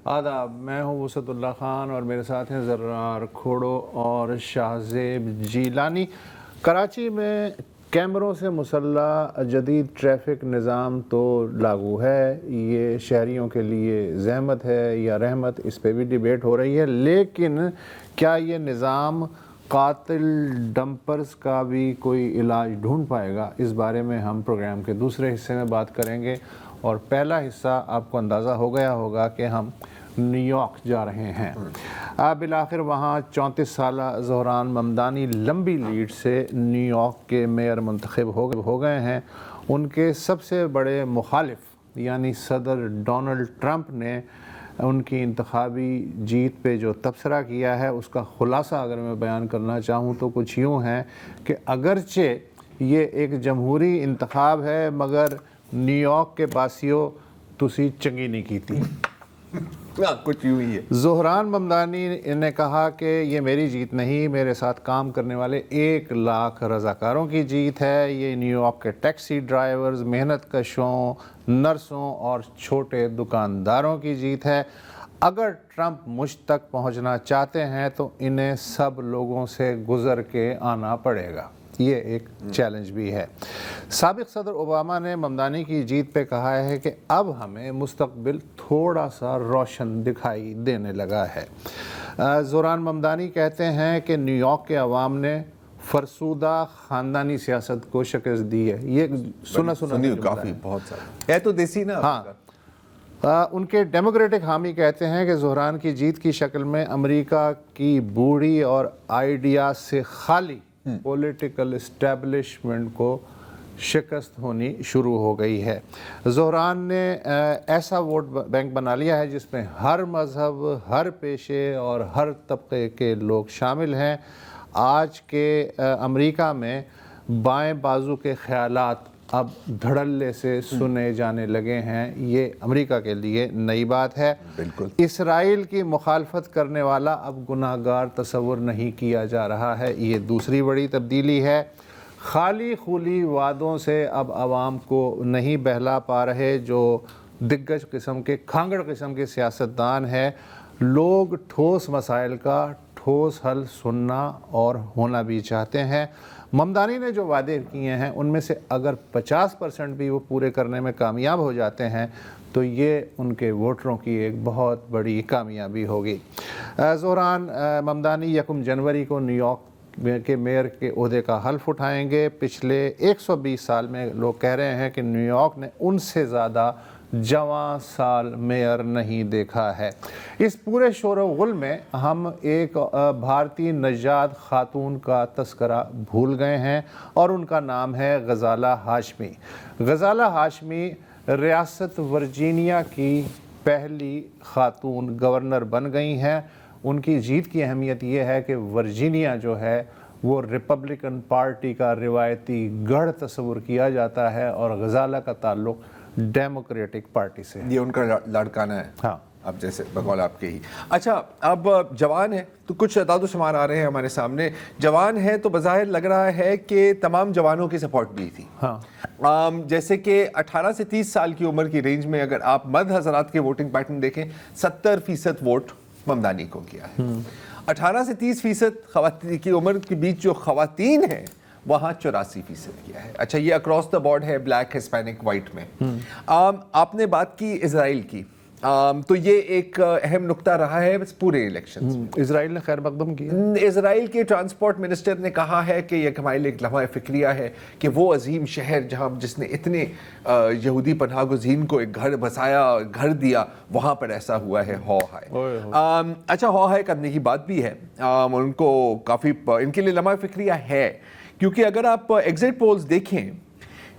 آداب، میں ہوں وسعت اللہ خان اور میرے ساتھ ہیں زرار کھوڑو اور شاہزیب جیلانی۔ کراچی میں کیمروں سے مسلح جدید ٹریفک نظام تو لاگو ہے، یہ شہریوں کے لیے زحمت ہے یا رحمت، اس پہ بھی ڈیبیٹ ہو رہی ہے، لیکن کیا یہ نظام قاتل ڈمپرز کا بھی کوئی علاج ڈھونڈ پائے گا؟ اس بارے میں ہم پروگرام کے دوسرے حصے میں بات کریں گے، اور پہلا حصہ آپ کو اندازہ ہو گیا ہوگا کہ ہم نیو یارک جا رہے ہیں۔ بالآخر وہاں 34 سالہ زہران ممدانی لمبی لیڈ سے نیو یارک کے میئر منتخب ہو گئے ہیں۔ ان کے سب سے بڑے مخالف یعنی صدر ڈونلڈ ٹرمپ نے ان کی انتخابی جیت پہ جو تبصرہ کیا ہے، اس کا خلاصہ اگر میں بیان کرنا چاہوں تو کچھ یوں ہے کہ اگرچہ یہ ایک جمہوری انتخاب ہے مگر نیو یارک کے باسیوں تسی چنگی نہیں کیتی۔ کچھ یوں ہی ہے۔ زہران ممدانی نے کہا کہ یہ میری جیت نہیں، میرے ساتھ کام کرنے والے 1 لاکھ رضاکاروں کی جیت ہے۔ یہ نیو یارک کے ٹیکسی ڈرائیورز، محنت کشوں، نرسوں اور چھوٹے دکانداروں کی جیت ہے۔ اگر ٹرمپ مجھ تک پہنچنا چاہتے ہیں تو انہیں سب لوگوں سے گزر کے آنا پڑے گا۔ یہ ایک چیلنج بھی ہے۔ سابق صدر اوباما نے ممدانی کی جیت پہ کہا ہے کہ اب ہمیں مستقبل تھوڑا سا روشن دکھائی دینے لگا ہے۔ زہران ممدانی کہتے ہیں کہ نیو یارک کے عوام نے فرسودہ خاندانی سیاست کو شکست دی ہے۔ یہ سنا کافی بہت سارا ہے تو دیسی نا۔ ہاں، ان کے ڈیموکریٹک حامی کہتے ہیں کہ زہران کی جیت کی شکل میں امریکہ کی بوڑھی اور آئیڈیاز سے خالی پولیٹیکل اسٹیبلشمنٹ کو شکست ہونی شروع ہو گئی ہے۔ زہران نے ایسا ووٹ بینک بنا لیا ہے جس میں ہر مذہب، ہر پیشے اور ہر طبقے کے لوگ شامل ہیں۔ آج کے امریکہ میں بائیں بازو کے خیالات اب دھڑلے سے سنے جانے لگے ہیں۔ یہ امریکہ کے لیے نئی بات ہے۔ بالکل۔ اسرائیل کی مخالفت کرنے والا اب گناہ گار تصور نہیں کیا جا رہا ہے، یہ دوسری بڑی تبدیلی ہے۔ خالی خولی وعدوں سے اب عوام کو نہیں بہلا پا رہے جو دگج قسم کے، کھانگڑ قسم کے سیاستدان ہیں۔ لوگ ٹھوس مسائل کا ٹھوس حل سننا اور ہونا بھی چاہتے ہیں۔ ممدانی نے جو وعدے کیے ہیں ان میں سے اگر 50% بھی وہ پورے کرنے میں کامیاب ہو جاتے ہیں تو یہ ان کے ووٹروں کی ایک بہت بڑی کامیابی ہوگی۔ زہران ممدانی 1 جنوری کو نیو یارک کے میئر کے عہدے کا حلف اٹھائیں گے۔ پچھلے 120 سال میں لوگ کہہ رہے ہیں کہ نیو یارک نے ان سے زیادہ جواں سال میئر نہیں دیکھا ہے۔ اس پورے شور و غل میں ہم ایک بھارتی نژاد خاتون کا تذکرہ بھول گئے ہیں اور ان کا نام ہے غزالہ ہاشمی۔ غزالہ ہاشمی ریاست ورجینیا کی پہلی خاتون گورنر بن گئی ہیں۔ ان کی جیت کی اہمیت یہ ہے کہ ورجینیا جو ہے وہ ریپبلکن پارٹی کا روایتی گڑھ تصور کیا جاتا ہے اور غزالہ کا تعلق ڈیموکریٹک پارٹی سے ہے۔ یہ ان کا لاڑکانہ ہے۔ ہاں، اب جیسے بقول آپ کے ہی۔ اچھا، اب جوان ہے تو کچھ اعداد و شمار آ رہے ہیں ہمارے سامنے۔ جوان ہے تو بظاہر لگ رہا ہے کہ تمام جوانوں کی سپورٹ بھی تھی۔ ہاں، جیسے کہ 18 سے 30 سال کی عمر کی رینج میں اگر آپ مرد حضرات کے ووٹنگ پیٹرن دیکھیں، 70% ووٹ ممدانی کو کیا ہے۔ 18 سے 30% خواتین کی عمر کے بیچ جو خواتین ہیں وہاں 84% کیا ہے۔ اچھا، یہ اکراس دا بورڈ ہے، بلیک، ہسپینک، وائٹ میں۔ آپ نے بات کی اسرائیل کی، تو یہ ایک اہم نقطہ رہا ہے پورے الیکشن۔ اسرائیل نے خیر مقدم کیا۔ اسرائیل کے ٹرانسپورٹ منسٹر نے کہا ہے کہ یہ ہمارے لیے ایک لمحہ فکریہ ہے کہ وہ عظیم شہر جس نے اتنے یہودی پناہ گزین کو ایک گھر بسایا، گھر دیا، وہاں پر ایسا ہوا ہے۔ ہو ہائے۔ اچھا، ہو ہائے کرنے کی بات بھی ہے، ان کو کافی ان کے لیے لمحہ فکریہ ہے، کیونکہ اگر آپ ایگزٹ پولز دیکھیں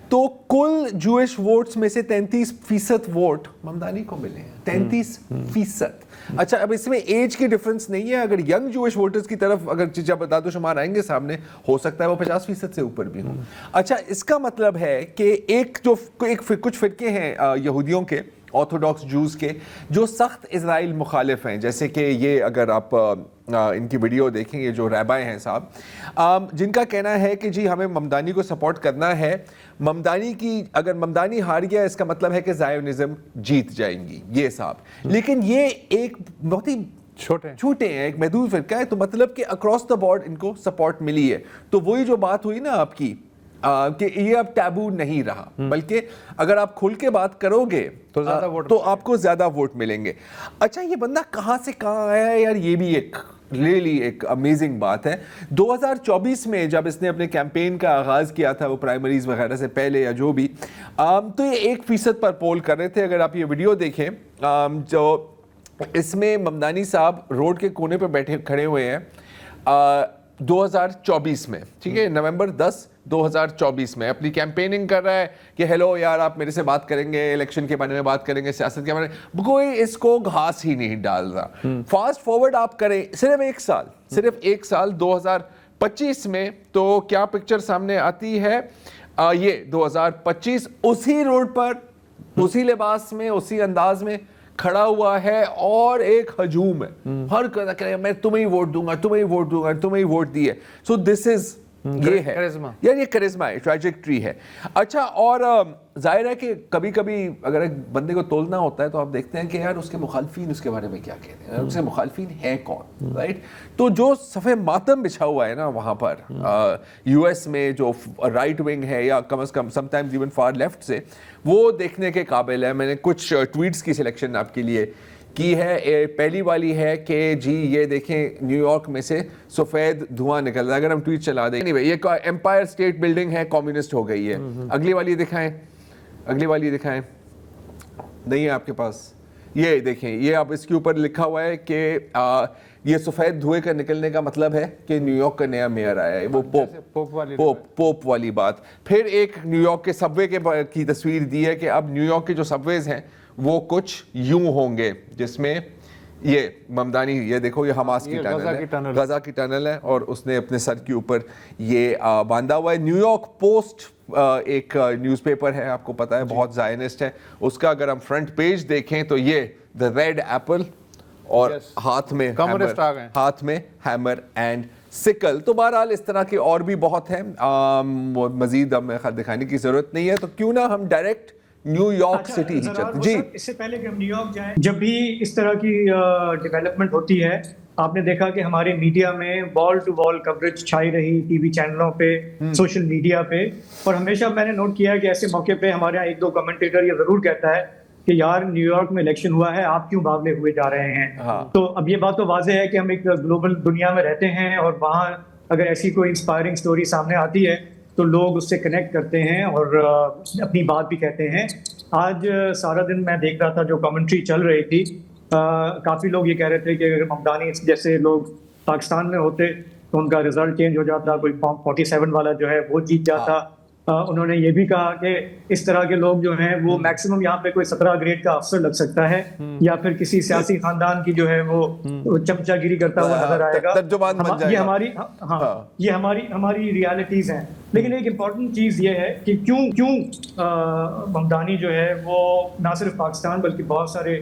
تو کل جوئش ووٹس میں سے 33% ووٹ ممدانی کو ملے ہیں۔ 33%۔ اچھا، اب اس میں ایج کی ڈفرنس نہیں ہے، اگر ینگ جوئش ووٹرز کی طرف اگر جب اعداد و شمار آئیں گے سامنے، ہو سکتا ہے وہ 50% سے اوپر بھی ہوں۔ اچھا، اس کا مطلب ہے کہ کچھ فرقے ہیں یہودیوں کے آرتھوڈاکس جوز کے جو سخت اسرائیل مخالف ہیں, جیسے کہ یہ اگر آپ ان کی ویڈیو دیکھیں, یہ جو ریبائے ہیں صاحب, جن کا کہنا ہے کہ جی ہمیں ممدانی کو سپورٹ کرنا ہے, ممدانی کی اگر ممدانی ہار گیا اس کا مطلب ہے کہ زائونزم جیت جائیں گی یہ صاحب. لیکن یہ ایک بہت ہی چھوٹے ہیں, ایک محدود فرقہ ہے, تو مطلب کہ اکراس دا بورڈ ان کو سپورٹ ملی ہے. تو وہی جو بات ہوئی نا آپ کی کہ یہ اب ٹیبو نہیں رہا, بلکہ اگر آپ کھل کے بات کرو گے تو آپ کو زیادہ ووٹ ملیں گے. اچھا یہ بندہ کہاں سے کہاں آیا ہے یار, یہ بھی ایک ریئلی ایک امیزنگ بات ہے. 2024 میں جب اس نے اپنے کیمپین کا آغاز کیا تھا, وہ پرائمریز وغیرہ سے پہلے یا جو بھی, تو یہ 1% پر پول کر رہے تھے. اگر آپ یہ ویڈیو دیکھیں جو اس میں ممدانی صاحب روڈ کے کونے پہ بیٹھے کھڑے ہوئے ہیں 2024 میں, ٹھیک ہے, نومبر 10 2024 میں اپنی کیمپیننگ کر رہا ہے کہ ہیلو یار آپ میرے سے بات کریں گے, الیکشن کے بارے میں بات کریں گے, سیاست کے بارے میں, کوئی اس کو گھاس ہی نہیں ڈال رہا. فاسٹ فارورڈ آپ کریں صرف ایک سال 2025 میں, تو کیا پکچر سامنے آتی ہے, یہ 2025 اسی روڈ پر اسی لباس میں اسی انداز میں کھڑا ہوا ہے اور ایک ہجوم ہے, ہر کوئی کہے میں تمہیں ہی ووٹ دوں گا, تمہیں ہی ووٹ دوں گا, تمہیں ہی ووٹ دیے. سو دس از یہ ہے یار, یہ کرزما ہے, ٹریجیکٹری ہے. اچھا, اور ظاہر ہے کہ کبھی کبھی اگر ایک بندے کو تولنا ہوتا ہے تو آپ دیکھتے ہیں کہ یار اس کے مخالفین اس کے بارے میں کیا کہتے ہیں, اس کے مخالفین ہے کون, رائٹ. تو جو صفحہ ماتم بچھا ہوا ہے نا وہاں پر یو ایس میں جو رائٹ ونگ ہے یا کم از کم some times even for left سے, وہ دیکھنے کے قابل ہے. میں نے کچھ ٹویٹس کی سلیکشن آپ کے لیے کی ہے. پہلی والی ہے کہ جی یہ دیکھیں نیو یارک میں سے سفید دھواں نکل رہا ہے. اگر ہم ٹویٹ چلا دیں, یہ ایمپائر اسٹیٹ بلڈنگ ہے, کمیونسٹ ہو گئی ہے. اگلی والی دکھائیں, نہیں ہے آپ کے پاس, یہ دیکھیں, یہ آپ اس کے اوپر لکھا ہوا ہے کہ یہ سفید دھوئے کا نکلنے کا مطلب ہے کہ نیو یارک کا نیا میئر آیا ہے, وہ پوپ والی بات. پھر ایک نیو یارک کے سب وے کی تصویر دی ہے کہ اب نیو یارک کے جو سب ویز ہیں وہ کچھ یوں ہوں گے, جس میں یہ ممدانی, یہ دیکھو یہ حماس کی ٹنل ہے, غزہ کی ٹنل ہے, اور اس نے اپنے سر کے اوپر یہ باندھا ہوا ہے. نیو یارک پوسٹ ایک نیوز پیپر ہے, آپ کو پتہ ہے بہت زائنسٹ ہے, اس کا اگر ہم فرنٹ پیج دیکھیں تو یہ دا ریڈ ایپل اور ہاتھ میں ہیمر اینڈ سکل. تو بہرحال اس طرح کے اور بھی بہت ہیں, مزید ہمیں دکھانے کی ضرورت نہیں ہے, تو کیوں نہ ہم ڈائریکٹ نیو یارک سٹی ہی چلتے. جی اس سے پہلے کہ ہم نیو یارک جائیں, جب بھی اس طرح کی ڈیولپمنٹ ہوتی ہے, آپ نے دیکھا کہ ہمارے میڈیا میں وال ٹو وال کوریج چھائی رہی, ٹی وی چینلوں پہ, سوشل میڈیا پہ, اور ہمیشہ میں نے نوٹ کیا ہے کہ ایسے موقع پہ ہمارے یہاں ایک دو کمنٹیٹر یہ ضرور کہتا ہے کہ یار نیو یارک میں الیکشن ہوا ہے, آپ کیوں باولے ہوئے جا رہے ہیں. تو اب یہ بات تو واضح ہے کہ ہم ایک گلوبل دنیا میں رہتے ہیں, اور وہاں اگر ایسی کوئی انسپائرنگ سٹوری سامنے آتی ہے تو لوگ اس سے کنیکٹ کرتے ہیں اور اپنی بات بھی کہتے ہیں. آج سارا دن میں دیکھ رہا تھا جو کمنٹری چل رہی تھی, کافی لوگ یہ کہہ رہے تھے کہ اگر ممدانی جیسے لوگ پاکستان میں ہوتے تو ان کا رزلٹ چینج ہو جاتا, کوئی 47 والا جو ہے وہ جیت جاتا. انہوں نے یہ بھی کہا کہ اس طرح کے لوگ جو ہیں وہ میکسیمم یہاں پہ کوئی 17 گریڈ کا افسر لگ سکتا ہے, یا پھر کسی سیاسی خاندان کی جو ہے وہ چمچا گیری کرتا ہوا نظر آئے گا. یہ ہماری ریالٹیز ہیں. لیکن ایک امپورٹنٹ چیز یہ ہے کہ کیوں ممدانی جو ہے وہ نہ صرف پاکستان بلکہ بہت سارے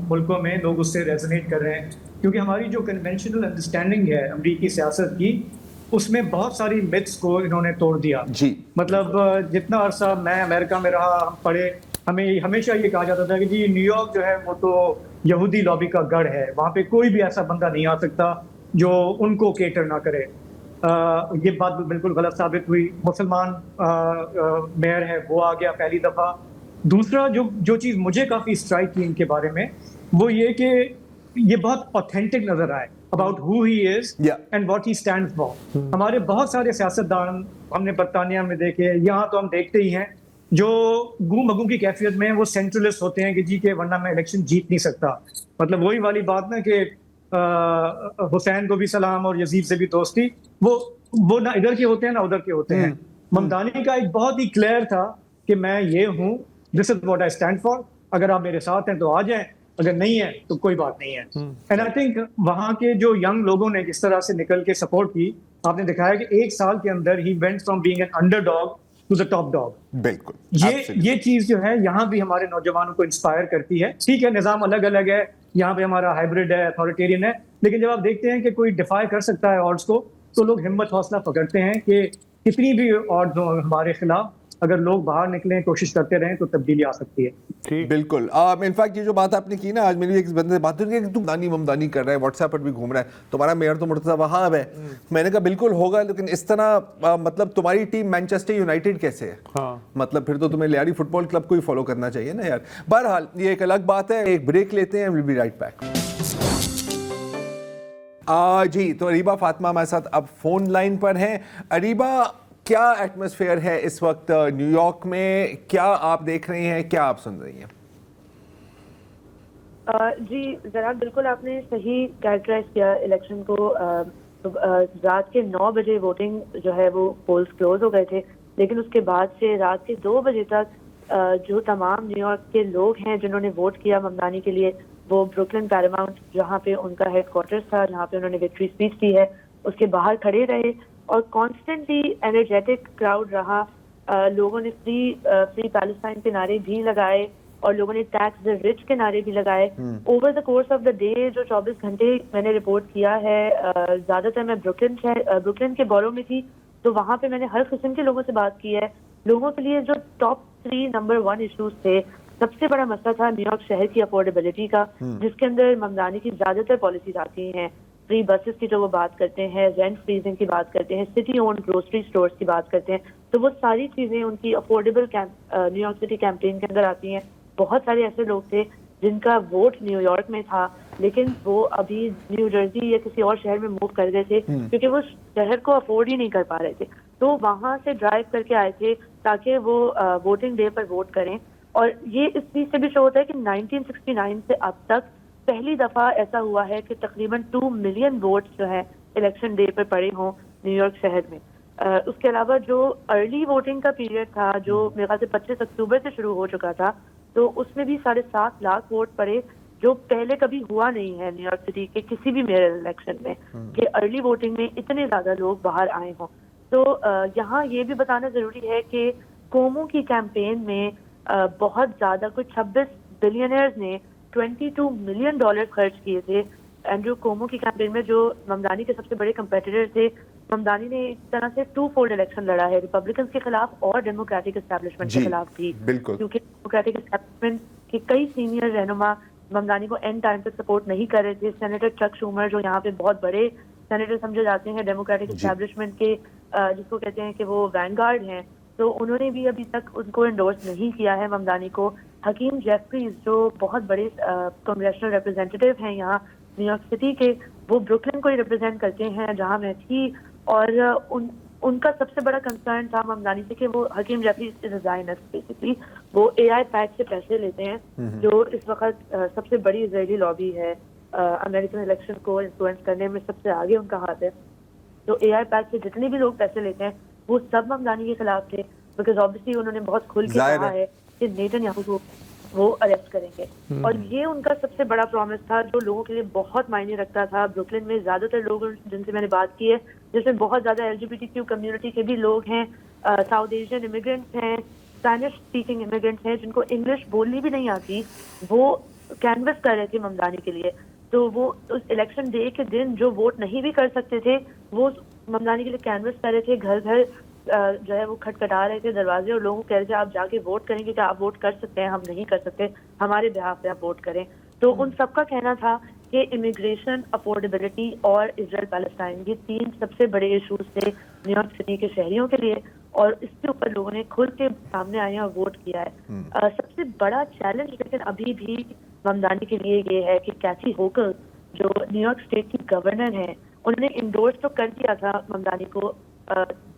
ملکوں میں لوگ اس سے ریزونیٹ کر رہے ہیں, کیونکہ ہماری جو کنونشنل انڈرسٹینڈنگ ہے امریکی سیاست کی, اس میں بہت ساری متس کو انہوں نے توڑ دیا. جی مطلب جتنا عرصہ میں امریکہ میں رہا, ہم پڑھے, ہمیں ہمیشہ یہ کہا جاتا تھا کہ جی نیو یارک جو ہے وہ تو یہودی لابی کا گڑھ ہے, وہاں پہ کوئی بھی ایسا بندہ نہیں آ سکتا جو ان کو کیٹر نہ کرے. یہ بات بالکل غلط ثابت ہوئی. مسلمان میئر ہے وہ آ گیا پہلی دفعہ. دوسرا جو چیز مجھے کافی اسٹرائک کی ان کے بارے میں, وہ یہ کہ یہ بہت اوتھینٹک نظر آئے about who he is and what he stands for. ہمارے بہت سارے سیاستدان ہم نے برطانیہ میں دیکھے, یہاں تو ہم دیکھتے ہی ہیں, جو گو مگو کی کیفیت میں وہ سینٹرلسٹ ہوتے ہیں کہ جی کہ ورنہ میں الیکشن جیت نہیں سکتا. مطلب وہی والی بات نا کہ حسین کو بھی سلام اور یزید سے بھی دوستی, وہ نہ ادھر کے ہوتے ہیں نہ ادھر کے ہوتے ہیں. ممدانی کا ایک بہت ہی کلیئر تھا کہ میں یہ ہوں, this is what I stand for, اگر آپ میرے ساتھ ہیں تو آ جائیں, اگر نہیں ہے تو کوئی بات نہیں ہے. اینڈ آئی تھنک وہاں کے جو ینگ لوگوں نے جس طرح سے نکل کے سپورٹ کی, آپ نے دکھایا کہ ایک سال کے اندر ہی went from being an underdog to the top dog. بالکل یہ چیز جو ہے یہاں بھی ہمارے نوجوانوں کو انسپائر کرتی ہے. ٹھیک ہے نظام الگ الگ ہے, یہاں پہ ہمارا ہائبرڈ ہے, اتھارٹیرین ہے, لیکن جب آپ دیکھتے ہیں کہ کوئی ڈیفائی کر سکتا ہے آڈز کو تو لوگ ہمت حوصلہ پکڑتے ہیں کہ کتنی بھی آڈز ہوں ہمارے خلاف, اگر لوگ باہر نکلیں کوشش کرتے رہیں تو تبدیلی آ سکتی ہے. بالکل. انفیکٹ یہ جو بات آپ نے کی نا, آج میری ایک بندے سے بات ہوئی کہ تم دانی ممدانی کر رہا ہے, واٹس ایپ پر بھی گھوم رہا ہے, تمہارا میئر تو مرتضی وہاب ہے. میں نے کہا بالکل ہوگا, لیکن اس طرح مطلب تمہاری ٹیم مینچسٹر یونائٹیڈ کیسے ہے, مطلب پھر تو تمہیں لیاری فٹ بال کلب کو ہی فالو کرنا چاہیے نا یار. بہرحال یہ ایک الگ بات ہے, ایک بریک لیتے ہیں, ویل بی رائٹ بیک. جی تو اریبہ فاطمہ ہمارے ساتھ اب فون لائن پر ہیں. اریبہ, کیا ایٹماسفیئر ہے اس وقت نیو یارک میں, کیا آپ دیکھ رہی ہیں, کیا آپ سن رہی ہیں؟ جی ذرا بالکل آپ نے صحیح کیریکٹرائز کیا الیکشن کو. رات کے 9 بجے ووٹنگ جو ہے وہ پولز کلوز ہو گئے تھے, لیکن اس کے بعد سے رات کے 2 بجے تک جو تمام نیو یارک کے لوگ ہیں جنہوں نے ووٹ کیا ممدانی کے لیے, وہ بروکلن پیراماؤنٹ جہاں پہ ان کا ہیڈ کوارٹرز تھا, جہاں پہ انہوں نے وکٹری اسپیچ دی ہے, اس کے باہر کھڑے رہے اور کانسٹنٹلی انرجیٹک کراؤڈ رہا. لوگوں نے فری پیلسٹائن کے نعرے بھی لگائے اور لوگوں نے ٹیکس دا رچ کے نعرے بھی لگائے. Over the course of the day جو 24 گھنٹے میں نے رپورٹ کیا ہے, زیادہ تر میں بروکلن کے بورو میں تھی, تو وہاں پہ میں نے ہر قسم کے لوگوں سے بات کی ہے. لوگوں کے لیے جو ٹاپ 3 نمبر 1 ایشوز تھے, سب سے بڑا مسئلہ تھا نیو یارک شہر کی افورڈیبلٹی کا, جس کے اندر ممدانی کی زیادہ تر پالیسیز آتی ہیں. فری بسز کی جو وہ بات کرتے ہیں, رینٹ فریزنگ کی بات کرتے ہیں, سٹی اونڈ گروسری اسٹورز کی بات کرتے ہیں, تو وہ ساری چیزیں ان کی affordable new York city campaign کے اندر آتی ہیں. بہت سارے ایسے لوگ تھے جن کا ووٹ نیو یارک میں تھا, لیکن وہ ابھی نیو جرسی یا کسی اور شہر میں موو کر گئے تھے کیونکہ وہ شہر کو افورڈ ہی نہیں کر پا رہے تھے, تو وہاں سے ڈرائیو کر کے آئے تھے تاکہ وہ ووٹنگ ڈے پر ووٹ کریں. اور یہ اس چیز سے بھی شو ہوتا ہے کہ 1969 سے اب تک پہلی دفعہ ایسا ہوا ہے کہ تقریباً 2 ملین ووٹس جو ہے الیکشن ڈے پر پڑے ہوں نیو یارک شہر میں. اس کے علاوہ جو ارلی ووٹنگ کا پیریڈ تھا جو میرے خیال سے 25 اکتوبر سے شروع ہو چکا تھا, تو اس میں بھی 7.5 لاکھ ووٹ پڑے, جو پہلے کبھی ہوا نہیں ہے نیو یارک سٹی کے کسی بھی میئر الیکشن میں کہ ارلی ووٹنگ میں اتنے زیادہ لوگ باہر آئے ہوں. تو یہاں یہ بھی بتانا ضروری ہے کہ کومو کی کیمپین میں بہت زیادہ, کچھ 26 بلینئرز نے $22 ملین خرچ کیے تھے اینڈریو کومو کی کیمپین میں, جو ممدانی کے سب سے بڑے کمپیٹیٹر تھے. ممدانی نے ایک طرح سے 2 فولڈ الیکشن لڑا ہے, ریپبلکنز کے خلاف اور ڈیموکریٹک اسٹیبلشمنٹ کے خلاف بھی, کیونکہ ڈیموکریٹک اسٹیبلشمنٹ کے کئی سینئر رہنما ممدانی کو اینڈ ٹائم تک سپورٹ نہیں کر رہے تھے. سینیٹر چک شومر جو یہاں پہ بہت بڑے سینیٹر سمجھے جاتے ہیں ڈیموکریٹک اسٹیبلشمنٹ کے, جس کو کہتے ہیں کہ وہ وین گارڈ ہیں, تو انہوں نے بھی ابھی تک ان کو انڈورس نہیں کیا ہے ممدانی کو. حکیم جیفریز جو بہت بڑے کنگریشنل ریپرزینٹیٹیو ہیں یہاں نیو یارک سٹی کے, وہ بروکلن کو ہی ریپرزینٹ کرتے ہیں جہاں میں تھی, اور ان کا سب سے بڑا کنسرن تھا ممدانی سے کہ وہ حکیم جیفریز از اے زائنسٹ بیسیکلی, وہ اے آئی پیک سے پیسے لیتے ہیں جو اس وقت سب سے بڑی اسرائیلی لابی ہے, امریکن الیکشن کو انفلوئنس کرنے میں سب سے آگے ان کا ہاتھ ہے. تو اے آئی پیک سے جتنے بھی لوگ پیسے لیتے ہیں وہ سب ممدانی کے خلاف تھے, بیکاز آبویسلی انہوں نے بہت کھل کے کہا ہے کہ نیتن یاہو کو وہ اریسٹ کریں گے, اور یہ ان کا سب سے بڑا پرومس تھا جو لوگوں کے لیے بہت معنی رکھتا تھا. بروکلن میں زیادہ تر لوگ جن سے میں نے بات کی ہے, جس میں بہت زیادہ LGBTQ کمیونٹی کے بھی لوگ ہیں, ساؤتھ ایشین امیگرینٹس ہیں, اسپینش اسپیکنگ امیگرینٹس ہیں جن کو انگلش بولنی بھی نہیں آتی, وہ کینوس کر رہے تھے ممدانی کے لیے. تو وہ اس الیکشن ڈے کے دن جو ووٹ نہیں بھی کر سکتے تھے وہ ممدانی کے لیے کینوس کر رہے تھے, گھر گھر جو ہے وہ کھٹکھٹا رہے تھے دروازے, اور لوگوں کو کہہ رہے تھے آپ جا کے ووٹ کریں گے, کہ آپ ووٹ کر سکتے ہیں, ہم نہیں کر سکتے, ہمارے بہاف پہ آپ ووٹ کریں. تو ان سب کا کہنا تھا کہ امیگریشن, افورڈیبلٹی اور اسرائیل پیلسٹائن, یہ 3 سب سے بڑے ایشوز تھے نیو یارک سٹی کے شہریوں کے لیے, اور اس کے اوپر لوگوں نے کھل کے سامنے آئے ہیں اور ووٹ کیا ہے. سب سے بڑا چیلنج لیکن ابھی بھی ممدانی کے لیے یہ ہے کہ کیتھی ہوکل جو نیو یارک اسٹیٹ کی گورنر ہیں, انہوں نے انڈورس تو کر دیا تھا ممدانی کو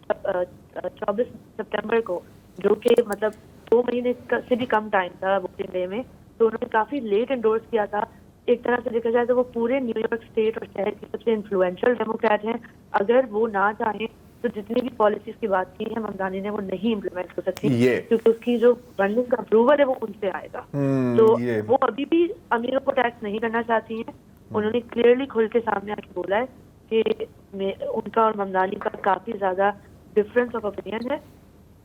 24 سپٹمبر کو, جو کہ مطلب 2 مہینے سے بھی کم ٹائم تھا ووٹنگ ڈے میں, تو انہوں نے کافی لیٹ انڈورس کیا تھا. ایک طرح سے دیکھا جائے تو وہ پورے نیو یارک اسٹیٹ اور شہر کی سب سے انفلوئنشل ڈیموکریٹ ہیں. اگر وہ نہ چاہیں تو جتنی بھی پالیسیز کی بات کی ہے ممدانی نے وہ نہیں امپلیمنٹ ہو سکتی, کیونکہ اس کی جو فنڈنگ کا اپروول ہے وہ ان سے آئے گا. تو وہ ابھی بھی امیروں کو ٹیکس نہیں کرنا چاہتی ہیں. انہوں نے کلیئرلی کھل کے سامنے آ کے بولا ہے کہ ان کا اور ممدانی کا کافی زیادہ ڈفرینس آف اوپینین ہے,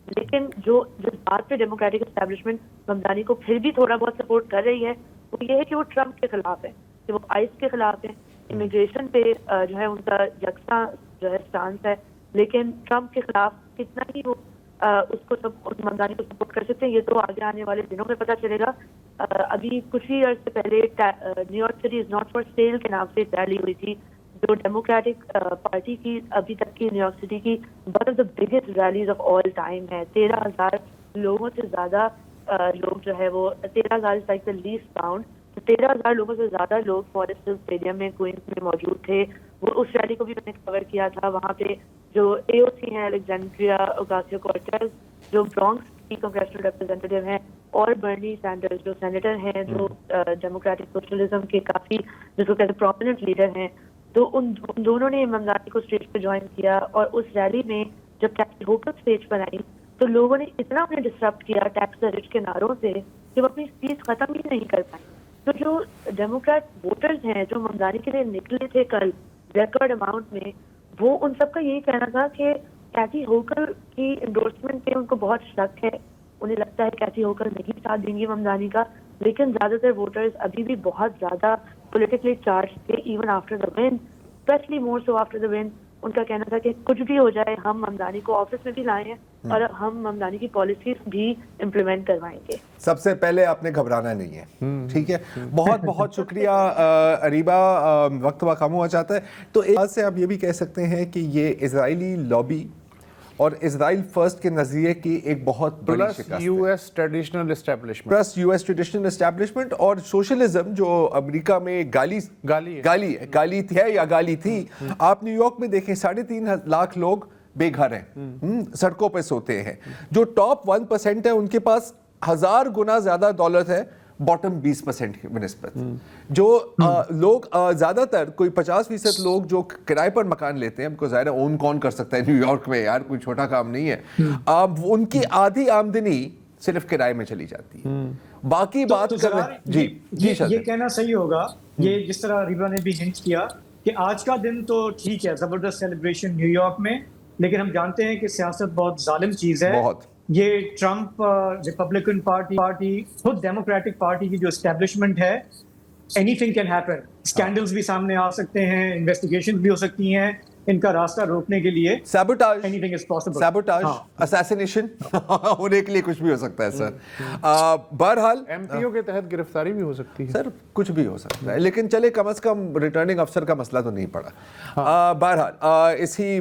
لیکن جس بات پہ ڈیموکریٹک اسٹیبلشمنٹ ممدانی کو پھر بھی تھوڑا بہت سپورٹ کر رہی ہے وہ یہ ہے کہ وہ ٹرمپ کے خلاف ہے, کہ وہ آئس کے خلاف ہے, امیگریشن پہ جو ہے ان کا یکساں جو ہے اسٹانس ہے, لیکن ٹرمپ کے خلاف کتنا ہی وہ اس کو ممدانی کو سپورٹ کر سکتے ہیں یہ تو آگے آنے والے دنوں میں پتہ چلے گا. ابھی کچھ ہی عرصے پہلے new York city is not for sale کے نام سے ایک ریلی ہوئی تھی جو ڈیموکریٹک پارٹی کی ابھی تک کی نیو یارک سٹی کی one of the biggest release of all time ہے. 13,000 لوگوں سے زیادہ لوگ جو ہے وہ 13,000 is like the least count, 13,000 لوگوں سے زیادہ لوگ فارسٹ ہل اسٹیڈیم میں کوئنس میں موجود تھے. وہ اس ریلی کو بھی میں نے کور کیا تھا. وہاں پہ جو اے او سی ہیں الیگزینڈریا اوکاسیو کورٹیز جو برانکس کی کنگریشنل ریپرزینٹیو ہیں, اور برنی سینڈرز جو سینیٹر ہیں جو ڈیموکریٹک سوشلزم کے کافی جس کو کہتے ہیں پرومیننٹ لیڈر ہیں, تو ان دونوں نے ممدانی کو اسٹیج پہ جوائن کیا. اور اس ریلی میں جب کیتھی ہوکر اسٹیج پر آئی تو لوگوں نے اتنا انہیں ڈسٹرپٹ کیا ٹیکس دا رچ کے نعروں سے کہ وہ اپنی اسپیچ ختم ہی نہیں کر پائیں. تو جو ڈیموکریٹ ووٹرز ہیں جو ممدانی کے لیے نکلے تھے کل ریکارڈ اماؤنٹ میں, وہ ان سب کا یہی کہنا تھا کہ کیتھی ہوکر کی انڈورسمنٹ پہ ان کو بہت شک ہے. انہیں لگتا ہے کیتھی ہوکر نہیں ساتھ دیں گی ممدانی کا, لیکن زیادہ تر ووٹرز ابھی بھی بہت زیادہ پولیٹیکلی چارج تھے even after the one, especially more so after the one. ان کا کہنا تھا کہ کچھ بھی ہو جائے ہم ممدانی کو آفس میں بھی لائیں ہیں اور ہم ممدانی کی پالیسیز بھی امپلیمنٹ کروائیں گے. سب سے پہلے آپ نے گھبرانا نہیں ہے, ٹھیک ہے. بہت بہت شکریہ اریبہ, وقت کم ہوا چاہتا ہے. تو ایک بات سے آپ یہ بھی کہہ سکتے ہیں کہ یہ اسرائیلی لابی اور اسرائیل فرسٹ کے نظریے کی ایک بہت بڑی شکست ہے. U S traditional establishment plus U S traditional establishment اور سوشلزم جو امریکہ میں گالی ہے یا گالی تھی. آپ نیو یارک میں دیکھیں 3.5 لاکھ لوگ بے گھر ہیں, سڑکوں پہ سوتے ہیں. جو ٹاپ 1% ہے ان کے پاس 1000 گنا زیادہ دولت ہے باٹم 20% کی بنسبت. جو لوگ زیادہ تر کوئی 50% لوگ جو کرائے پر مکان لیتے ہیں, ہم کو ظاہر ہے اون کون کر سکتا ہے نیو یارک میں یار, کوئی چھوٹا کام نہیں ہے. ان کی آدھی آمدنی صرف کرائے میں چلی جاتی ہے. باقی بات کر رہے یہ کہنا صحیح ہوگا, یہ جس طرح ریبا نے بھی ہنٹ کیا کہ آج کا دن تو ٹھیک ہے زبردست سیلیبریشن نیو یارک میں, لیکن ہم جانتے ہیں کہ سیاست بہت ظالم چیز ہے. یہ ٹرمپ ریپبلکن پارٹی خود ڈیموکریٹک پارٹی کی جو اسٹیبلشمنٹ ہے, any thing can happen. Scandals بھی سامنے آ سکتے ہیں, انویسٹیگیشن بھی ہو سکتی ہیں. ان کا راستہ روکنے کے لیے سیبوٹاج اساسینیشن ہونے کے لیے کچھ بھی ہو سکتا ہے سر. بہرحال ایم پی او کے تحت گرفتاری بھی ہو سکتی ہے سر, کچھ بھی ہو سکتا ہے, لیکن چلے کم از کم ریٹرننگ افسر کا مسئلہ تو نہیں پڑا. بہرحال اسی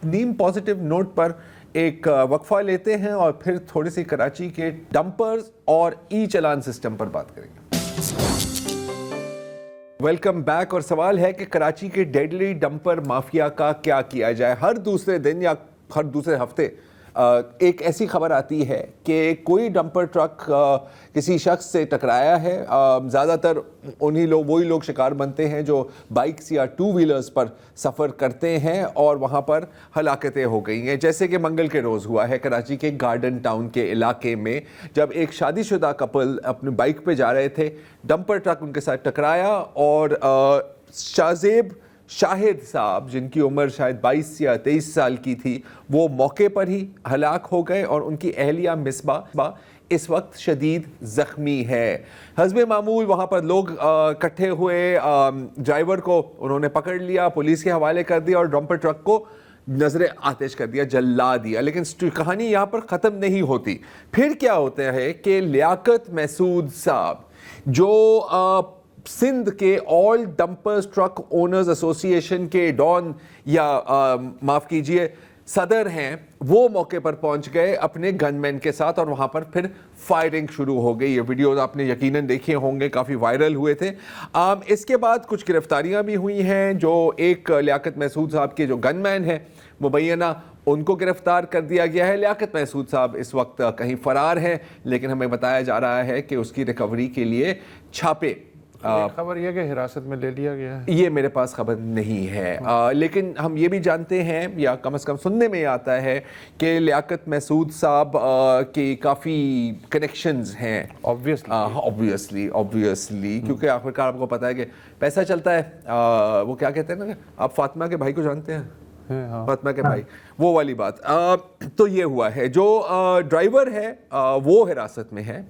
نیم پازیٹیو نوٹ پر ایک وقفہ لیتے ہیں اور پھر تھوڑی سی کراچی کے ڈمپرز اور ای چلان سسٹم پر بات کریں گے. Welcome back. اور سوال ہے کہ کراچی کے ڈیڈلی ڈمپر مافیا کا کیا کیا جائے. ہر دوسرے دن یا ہر دوسرے ہفتے ایک ایسی خبر آتی ہے کہ کوئی ڈمپر ٹرک کسی شخص سے ٹکرایا ہے. زیادہ تر وہی لوگ شکار بنتے ہیں جو بائکس یا 2 ویلرز پر سفر کرتے ہیں اور وہاں پر ہلاکتیں ہو گئی ہیں. جیسے کہ منگل کے روز ہوا ہے کراچی کے گارڈن ٹاؤن کے علاقے میں, جب ایک شادی شدہ کپل اپنے بائک پہ جا رہے تھے, ڈمپر ٹرک ان کے ساتھ ٹکرایا اور شاہزیب شاہد صاحب جن کی عمر شاید 22 یا 23 سال کی تھی, وہ موقع پر ہی ہلاک ہو گئے اور ان کی اہلیہ مصباح اس وقت شدید زخمی ہے. حسب معمول وہاں پر لوگ اکٹھے ہوئے, ڈرائیور کو انہوں نے پکڑ لیا, پولیس کے حوالے کر دیا اور ڈمپر ٹرک کو نظر آتش کر دیا, جلا دیا. لیکن کہانی یہاں پر ختم نہیں ہوتی. پھر کیا ہوتا ہے کہ لیاقت محسود صاحب جو سندھ کے آل ڈمپرز ٹرک اونرز ایسوسی ایشن کے ڈان یا معاف کیجئے صدر ہیں, وہ موقع پر پہنچ گئے اپنے گن مین کے ساتھ اور وہاں پر پھر فائرنگ شروع ہو گئی. یہ ویڈیوز آپ نے یقیناً دیکھے ہوں گے, کافی وائرل ہوئے تھے. اس کے بعد کچھ گرفتاریاں بھی ہوئی ہیں. جو ایک لیاقت محسود صاحب کے جو گن مین ہیں مبینہ ان کو گرفتار کر دیا گیا ہے. لیاقت محسود صاحب اس وقت کہیں فرار ہیں, لیکن ہمیں بتایا جا رہا ہے کہ اس کی ریکوری کے لیے چھاپے. خبر یہ کہ حراست میں لے لیا گیا ہے, یہ میرے پاس خبر نہیں ہے, لیکن ہم یہ بھی جانتے ہیں یا کم از کم سننے میں آتا ہے کہ لیاقت محسود صاحب کی کافی کنیکشنز ہیں. obviously کیونکہ آخرکار آپ کو پتہ ہے کہ پیسہ چلتا ہے. وہ کیا کہتے ہیں نا, آپ فاطمہ کے بھائی کو جانتے ہیں, فاطمہ کے بھائی وہ والی بات. تو یہ ہوا ہے, جو ڈرائیور ہے وہ حراست میں ہے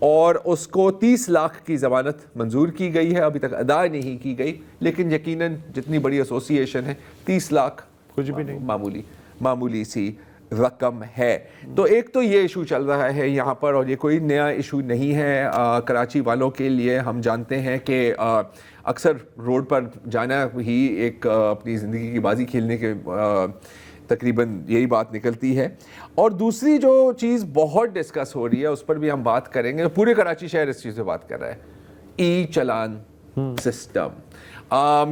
اور اس کو 30 لاکھ کی ضمانت منظور کی گئی ہے, ابھی تک ادا نہیں کی گئی, لیکن یقیناً جتنی بڑی ایسوسی ایشن ہے 30 لاکھ کچھ بھی نہیں, معمولی سی رقم ہے. تو ایک تو یہ ایشو چل رہا ہے یہاں پر, اور یہ کوئی نیا ایشو نہیں ہے کراچی والوں کے لیے. ہم جانتے ہیں کہ اکثر روڈ پر جانا ہی ایک اپنی زندگی کی بازی کھیلنے کے تقریباً یہی بات نکلتی ہے. اور دوسری جو چیز بہت ڈسکس ہو رہی ہے اس پر بھی ہم بات کریں گے, پورے کراچی شہر اس چیز پہ بات کر رہا ہے, ای چالان سسٹم.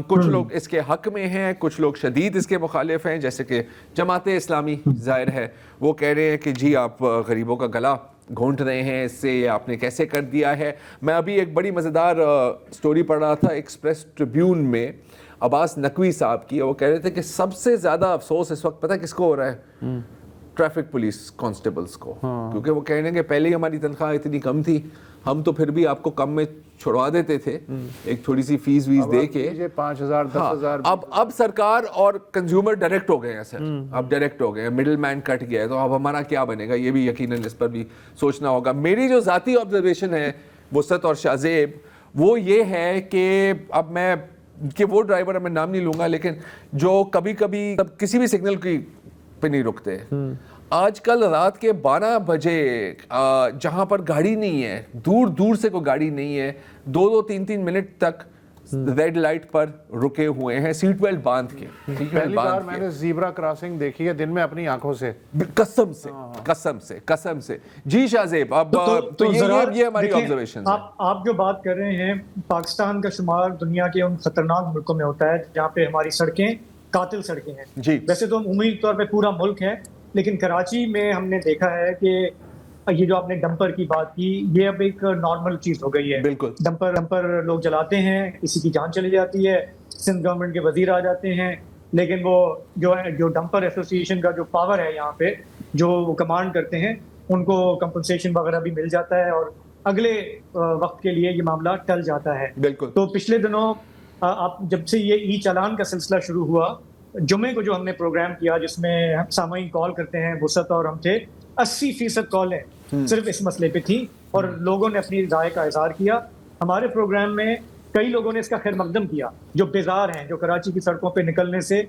کچھ لوگ اس کے حق میں ہیں, کچھ لوگ شدید اس کے مخالف ہیں, جیسے کہ جماعت اسلامی ظاہر ہے وہ کہہ رہے ہیں کہ جی آپ غریبوں کا گلا گھونٹ رہے ہیں اس سے, آپ نے کیسے کر دیا ہے. میں ابھی ایک بڑی مزیدار سٹوری پڑھ رہا تھا ایکسپریس ٹریبیون میں عباس نقوی صاحب کی, وہ کہہ رہے تھے کہ سب سے زیادہ افسوس اس وقت پتہ کس کو ہو رہا ہے, ٹریفک پولیس کانسٹیبلز کو, کیونکہ وہ کہہ رہے ہیں کہ پہلے ہی ہماری تنخواہ اتنی کم تھی, ہم تو پھر بھی آپ کو کم میں چھڑوا دیتے تھے ایک تھوڑی سی فیس ویس دے کے. 5,000 10,000 اب سرکار اور کنزیومر ڈائریکٹ ہو گئے ہیں سر, اب ڈائریکٹ ہو گئے ہیں, مڈل مین کٹ گیا ہے, تو اب ہمارا کیا بنے گا, یہ بھی یقیناً اس پر بھی سوچنا ہوگا. میری جو ذاتی آبزرویشن ہے وسعت اور شاہزیب, وہ یہ ہے کہ اب میں کہ وہ ڈرائیور میں نام نہیں لوں گا, لیکن جو کبھی کبھی کسی بھی سگنل کی پہ نہیں رکتے, آج کل رات کے 12 بجے جہاں پر گاڑی نہیں ہے, دور دور سے کوئی گاڑی نہیں ہے, 2-2 3-3 منٹ تک ریڈ لائٹ پر رکے ہوئے ہیں سیٹ بیلٹ باندھ کے. پہلی بار میں نے زیبرا کراسنگ دیکھی ہے دن میں اپنی آنکھوں سے, قسم سے. جی شاہزیب, اب تو یہ ہماری آبزرویشن ہے. آپ جو بات کر رہے ہیں, پاکستان کا شمار دنیا کے ان خطرناک ملکوں میں ہوتا ہے جہاں پہ ہماری سڑکیں قاتل سڑکیں ہیں. جی ویسے تو عمومی طور پہ پورا ملک ہے, لیکن کراچی میں ہم نے دیکھا ہے کہ یہ جو آپ نے ڈمپر کی بات کی, یہ اب ایک نارمل چیز ہو گئی ہے. بالکل, ڈمپر لوگ جلاتے ہیں, کسی کی جان چلی جاتی ہے, سندھ گورنمنٹ کے وزیر آ جاتے ہیں, لیکن وہ جو ڈمپر ایسوسی ایشن کا جو پاور ہے یہاں پہ, جو وہ کمانڈ کرتے ہیں, ان کو کمپنسیشن وغیرہ بھی مل جاتا ہے اور اگلے وقت کے لیے یہ معاملہ ٹل جاتا ہے. بالکل. تو پچھلے دنوں آپ جب سے یہ ای چالان کا سلسلہ شروع ہوا, جمعے کو جو ہم نے پروگرام کیا جس میں سامعین کال کرتے ہیں, وسعت اور ہم تھے, 80% کالیں صرف اس مسئلے پہ تھی اور لوگوں نے اپنی رائے کا اظہار کیا. ہمارے پروگرام میں کئی لوگوں نے اس کا خیر مقدم کیا, جو بیزار ہیں, جو کراچی کی سڑکوں پہ نکلنے سے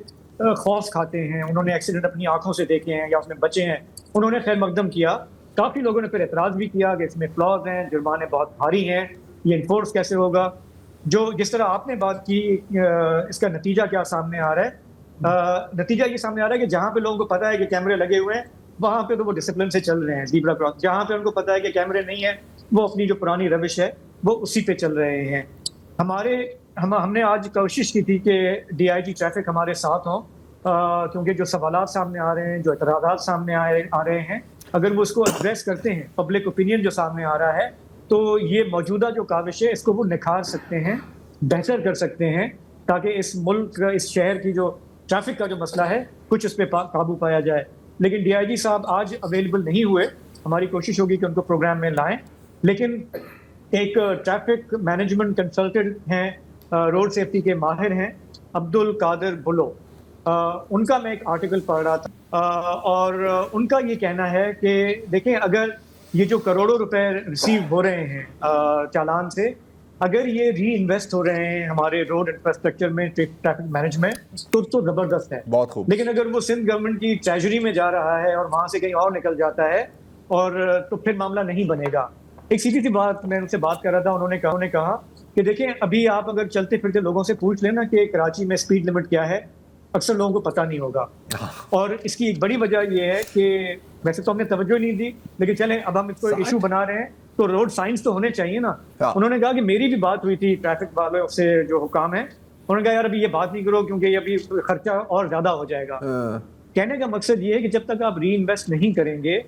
خوف کھاتے ہیں, انہوں نے ایکسیڈنٹ اپنی آنکھوں سے دیکھے ہیں یا اس میں بچے ہیں, انہوں نے خیر مقدم کیا. کافی لوگوں نے پھر اعتراض بھی کیا کہ اس میں فلاز ہیں, جرمانے بہت بھاری ہیں, یہ انفورس کیسے ہوگا. جس طرح آپ نے بات کی, اس کا نتیجہ کیا سامنے آ رہا ہے؟ نتیجہ یہ سامنے آ رہا ہے کہ جہاں پہ لوگوں کو پتا ہے کہ کیمرے لگے ہوئے ہیں, وہاں پہ تو وہ ڈسپلن سے چل رہے ہیں زیبرا کراس. جہاں پہ ان کو پتا ہے کہ کیمرے نہیں ہیں, وہ اپنی جو پرانی روش ہے وہ اسی پہ چل رہے ہیں. ہم نے آج کوشش کی تھی کہ ڈی آئی جی ٹریفک ہمارے ساتھ ہوں, کیونکہ جو سوالات سامنے آ رہے ہیں, جو اعتراضات سامنے آ رہے ہیں, اگر وہ اس کو ایڈریس کرتے ہیں, پبلک اوپینین جو سامنے آ رہا ہے, تو یہ موجودہ جو کاوش ہے اس کو وہ نکھار سکتے ہیں, بہتر کر سکتے ہیں, تاکہ اس ملک, اس شہر کی جو ٹریفک کا جو مسئلہ ہے کچھ اس پہ قابو پایا جائے. لیکن ڈی آئی جی صاحب آج اویلیبل نہیں ہوئے, ہماری کوشش ہوگی کہ ان کو پروگرام میں لائیں. لیکن ایک ٹریفک مینجمنٹ کنسلٹنٹ ہیں, روڈ سیفٹی کے ماہر ہیں, عبد القادر بلو, ان کا میں ایک آرٹیکل پڑھ رہا تھا, اور ان کا یہ کہنا ہے کہ دیکھیں, اگر یہ جو کروڑوں روپے ریسیو ہو رہے ہیں چالان سے, اگر یہ ری انویسٹ ہو رہے ہیں ہمارے روڈ انفراسٹرکچر میں, ٹریفک مینجمنٹ, تو زبردست ہے. بہت خوب. لیکن اگر وہ سندھ گورنمنٹ کی ٹریجری میں جا رہا ہے اور وہاں سے کہیں اور نکل جاتا ہے, اور تو پھر معاملہ نہیں بنے گا. ایک سیدھی سی بات میں ان سے بات کر رہا تھا, انہوں نے کہا کہ دیکھیں, ابھی آپ اگر چلتے پھرتے لوگوں سے پوچھ لینا کہ کراچی میں اسپیڈ لمٹ کیا ہے, اکثر لوگوں کو پتہ نہیں ہوگا. اور اس کی ایک بڑی وجہ یہ ہے کہ ویسے تو ہم نے توجہ نہیں دی, لیکن چلیں اب ہم اس کو ایشو بنا رہے ہیں تو روڈ سائنس تو ہونے چاہیے نا. انہوں نے کہا کہ میری بھی بات ہوئی تھی ٹریفک والوں سے جو حکام ہیں, انہوں نے کہا یار ابھی یہ بات نہیں کرو کیونکہ یہ ابھی خرچہ اور زیادہ ہو جائے گا. کہنے کا مقصد یہ ہے کہ جب تک آپ ری انویسٹ نہیں کریں گے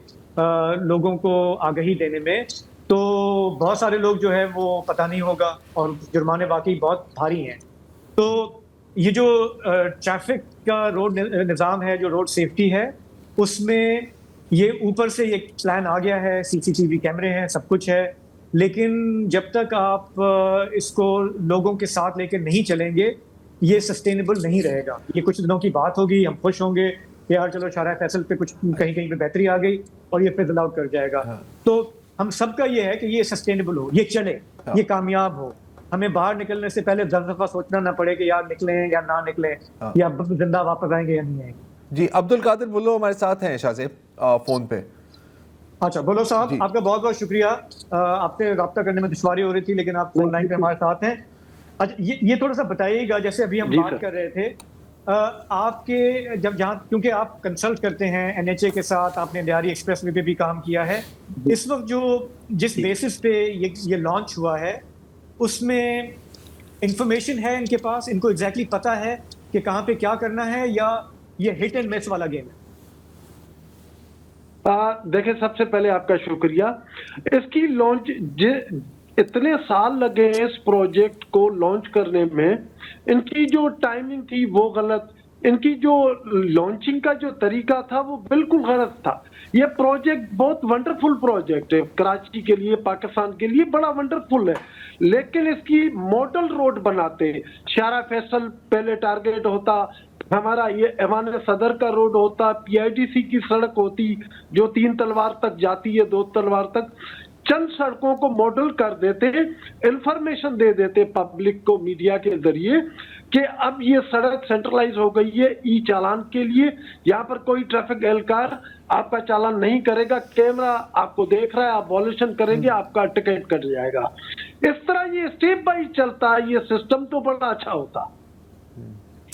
لوگوں کو آگہی دینے میں, تو بہت سارے لوگ جو ہے وہ پتہ نہیں ہوگا, اور جرمانے واقعی بہت بھاری ہیں. تو یہ جو ٹریفک کا روڈ نظام ہے, جو روڈ سیفٹی ہے, اس میں یہ اوپر سے یہ پلان آ گیا ہے, سی سی ٹی وی کیمرے ہیں, سب کچھ ہے, لیکن جب تک آپ اس کو لوگوں کے ساتھ لے کے نہیں چلیں گے, یہ سسٹینیبل نہیں رہے گا. یہ کچھ دنوں کی بات ہوگی, ہم خوش ہوں گے کہ یار چلو شارع فیصل پہ کچھ کہیں کہیں پہ بہتری آ گئی اور یہ فضل آؤٹ کر جائے گا. تو ہم سب کا یہ ہے کہ یہ سسٹینیبل ہو, یہ چلے, یہ کامیاب ہو. ہمیں باہر نکلنے سے پہلے 10 دفعہ سوچنا نہ پڑے کہ یار نکلیں یا نہ نکلیں, یا زندہ واپس آئیں گے یا نہیں آئیں گے. جی عبد القادر بلو ہمارے ساتھ ہیں شاہ زیب فون پہ. اچھا بولو صاحب, آپ کا بہت بہت شکریہ. آپ سے رابطہ کرنے میں دشواری ہو رہی تھی لیکن آپ فون لائن پہ ہمارے ساتھ ہیں. اچھا یہ تھوڑا سا بتائیے گا, جیسے ابھی ہم بات کر رہے تھے آپ کے جہاں, کیونکہ آپ کنسلٹ کرتے ہیں NHA کے ساتھ, آپ نے ڈیاری ایکسپریس وے پہ بھی کام کیا ہے, اس وقت جس بیسس پہ یہ لانچ ہوا ہے اس میں انفارمیشن ہے ان کے پاس, ان کو ایگزیکٹلی پتا ہے کہ کہاں پہ کیا کرنا ہے, یا یہ ہٹ اینڈ مس والا گیم ہے؟ دیکھیں, سب سے پہلے آپ کا شکریہ. اس کی لانچ اتنے سال لگے ہیں اس پروجیکٹ کو لانچ کرنے میں, ان کی جو ٹائمنگ تھی وہ غلط, ان کی جو لانچنگ کا جو طریقہ تھا وہ بالکل غلط تھا. یہ پروجیکٹ بہت ونڈرفل پروجیکٹ ہے, کراچی کے لیے, پاکستان کے لیے بڑا ونڈرفل ہے, لیکن اس کی ماڈل روڈ بناتے, شارع فیصل پہلے ٹارگیٹ ہوتا, ہمارا یہ ایوان صدر کا روڈ ہوتا, PIDC کی سڑک ہوتی جو 3 تلوار تک جاتی ہے, 2 تلوار تک, چند سڑکوں کو ماڈل کر دیتے, انفارمیشن دے دیتے پبلک کو میڈیا کے ذریعے کہ اب یہ سڑک سینٹرلائز ہو گئی ہے ای چالان کے لیے, یہاں پر کوئی ٹریفک اہلکار آپ کا چالان نہیں کرے گا, کیمرہ آپ کو دیکھ رہا ہے, آپ وائلیشن کریں گے آپ کا ٹکٹ کٹ جائے گا. اس طرح یہ اسٹیپ بائی چلتا ہے, یہ سسٹم تو بڑا اچھا ہوتا.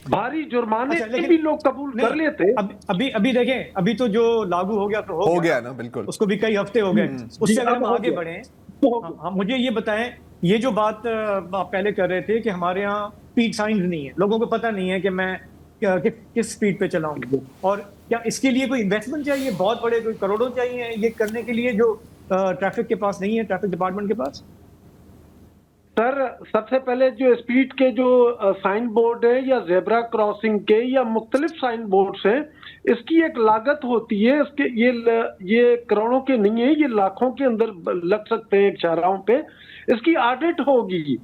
بھاری جرمانے بھی لوگ قبول کر لیتے. ابھی دیکھیں, ابھی تو جو لاگو ہو گیا تو ہو گیا نا, بالکل, اس کو بھی کئی ہفتے ہو گئے. اس سے اگر ہم آگے بڑھیں, مجھے یہ بتائیں, یہ جو بات آپ پہلے کر رہے تھے کہ ہمارے ہاں اسپیڈ سائنز نہیں ہے, لوگوں کو پتہ نہیں ہے کہ میں کس اسپیڈ پہ چلاؤں, اور کیا اس کے لیے کوئی انویسٹمنٹ چاہیے, بہت بڑے کوئی کروڑوں چاہیے یہ کرنے کے لیے جو ٹریفک کے پاس نہیں ہے, ٹریفک ڈپارٹمنٹ کے پاس؟ سر, سب سے پہلے جو اسپیڈ کے جو سائن بورڈ ہیں یا زیبرا کراسنگ کے یا مختلف سائن بورڈز ہیں, اس کی ایک لاگت ہوتی ہے. اس کے یہ کروڑوں کے نہیں ہیں, یہ لاکھوں کے اندر لگ سکتے ہیں شاہراہوں پہ. اس کی آڈٹ ہوگی.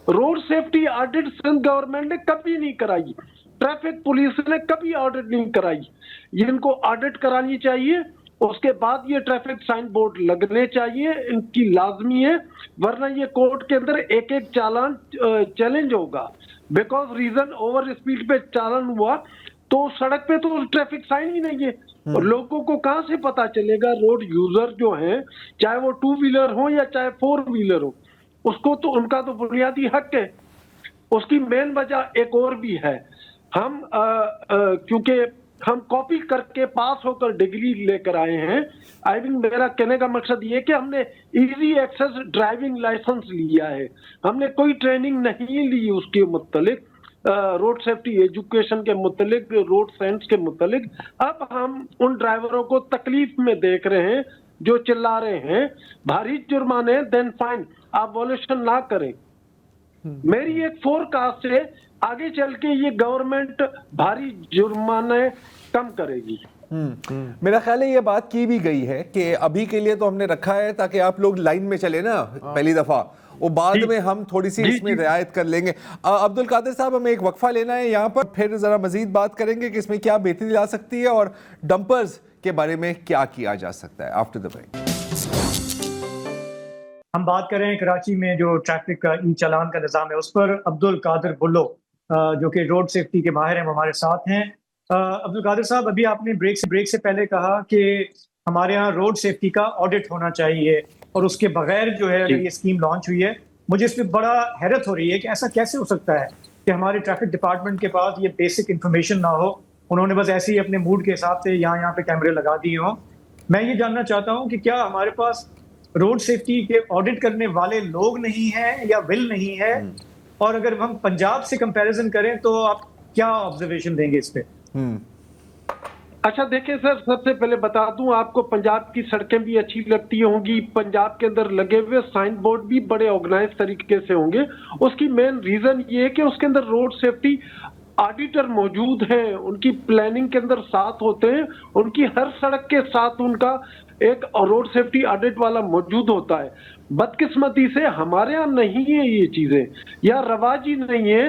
Road safety audit Sindh government نے کبھی نہیں کرائی, ٹریفک پولیس نے کبھی آڈٹ نہیں کرائی. یہ ان کو آڈٹ کرانی چاہیے, اس کے بعد یہ ٹریفک سائن بورڈ لگنے چاہیے, ان کی لازمی ہے, ورنہ یہ کورٹ کے اندر ایک چالان چیلنج ہوگا. بیکاز ریزن اوور اسپیڈ پہ چالان ہوا تو سڑک پہ تو ٹریفک سائن ہی نہیں ہے, اور لوگوں کو کہاں سے پتا چلے گا؟ روڈ یوزر جو ہیں, چاہے وہ 2 ویلر ہوں یا چاہے 4 ویلر ہوں, اس کو تو ان کا تو بنیادی حق ہے. اس کی مین وجہ ایک اور بھی ہے, ہم کیونکہ ہم کاپی کر کے پاس ہو کر ڈگری لے کر آئے ہیں. آئی تھنک میرا کہنے کا مقصد یہ کہ ہم نے ایزی ایکسس ڈرائیونگ لائسنس لیا ہے, ہم نے کوئی ٹریننگ نہیں لی اس کے متعلق, روڈ سیفٹی ایجوکیشن کے متعلق, روڈ سائنس کے متعلق. اب ہم ان ڈرائیوروں کو تکلیف میں دیکھ رہے ہیں جو چلا رہے ہیں بھاری جرمانے, دین فائن, آپ وائلیشن نہ کریں. میری ایک فور کاسٹ ہے, آگے چل کے یہ گورنمنٹ بھاری جرمانے کم کرے گی. میرا خیال ہے یہ بات کی بھی گئی ہے کہ ابھی کے لیے تو ہم نے رکھا ہے تاکہ آپ لوگ لائن میں چلے نا پہلی دفعہ, وہ بعد میں ہم تھوڑی سی اس میں رعایت کر لیں گے. عبد القادر صاحب, ہمیں ایک وقفہ لینا ہے یہاں پر, پھر ذرا مزید بات کریں گے کہ اس میں کیا بہتری لا سکتی ہے اور ڈمپرز کے بارے میں کیا کیا جا سکتا ہے. آفٹر دی بریک ہم بات کر رہے ہیں کراچی میں جو ٹریفک کا ای چالان کا نظام ہے اس پر. عبد القادر بلو جو کہ روڈ سیفٹی کے ماہر ہیں, وہ ہمارے ساتھ ہیں. عبد القادر صاحب, ابھی آپ نے بریک سے پہلے کہا کہ ہمارے ہاں روڈ سیفٹی کا آڈٹ ہونا چاہیے, اور اس کے بغیر جو ہے اگر یہ اسکیم لانچ ہوئی ہے, مجھے اس پہ بڑا حیرت ہو رہی ہے کہ ایسا کیسے ہو سکتا ہے کہ ہمارے ٹریفک ڈپارٹمنٹ کے پاس یہ بیسک انفارمیشن نہ ہو. انہوں نے بس ایسے ہی اپنے موڈ کے حساب سے یہاں پہ کیمرے لگا دیے ہوں. میں یہ جاننا چاہتا ہوں کہ کیا ہمارے پاس روڈ سیفٹی کے آڈٹ کرنے والے لوگ نہیں ہیں یا ول نہیں ہے, اور اگر ہم پنجاب سے کمپیریزن کریں تو آپ کیا آبزرویشن دیں گے اس پہ؟ اچھا دیکھیں سر, سب سے پہلے بتا دوں آپ کو, پنجاب کی سڑکیں بھی اچھی لگتی ہوں گی, پنجاب کے اندر لگے ہوئے سائن بورڈ بھی بڑے آرگنائز طریقے سے ہوں گے. اس کی مین ریزن یہ ہے کہ اس کے اندر روڈ سیفٹی آڈیٹر موجود ہیں, ان کی پلاننگ کے اندر ساتھ ہوتے ہیں, ان کی ہر سڑک کے ساتھ ان کا ایک روڈ سیفٹی آڈٹ والا موجود ہوتا ہے. بدقسمتی سے ہمارے ہاں نہیں ہے یہ چیزیں, یا رواج ہی نہیں ہے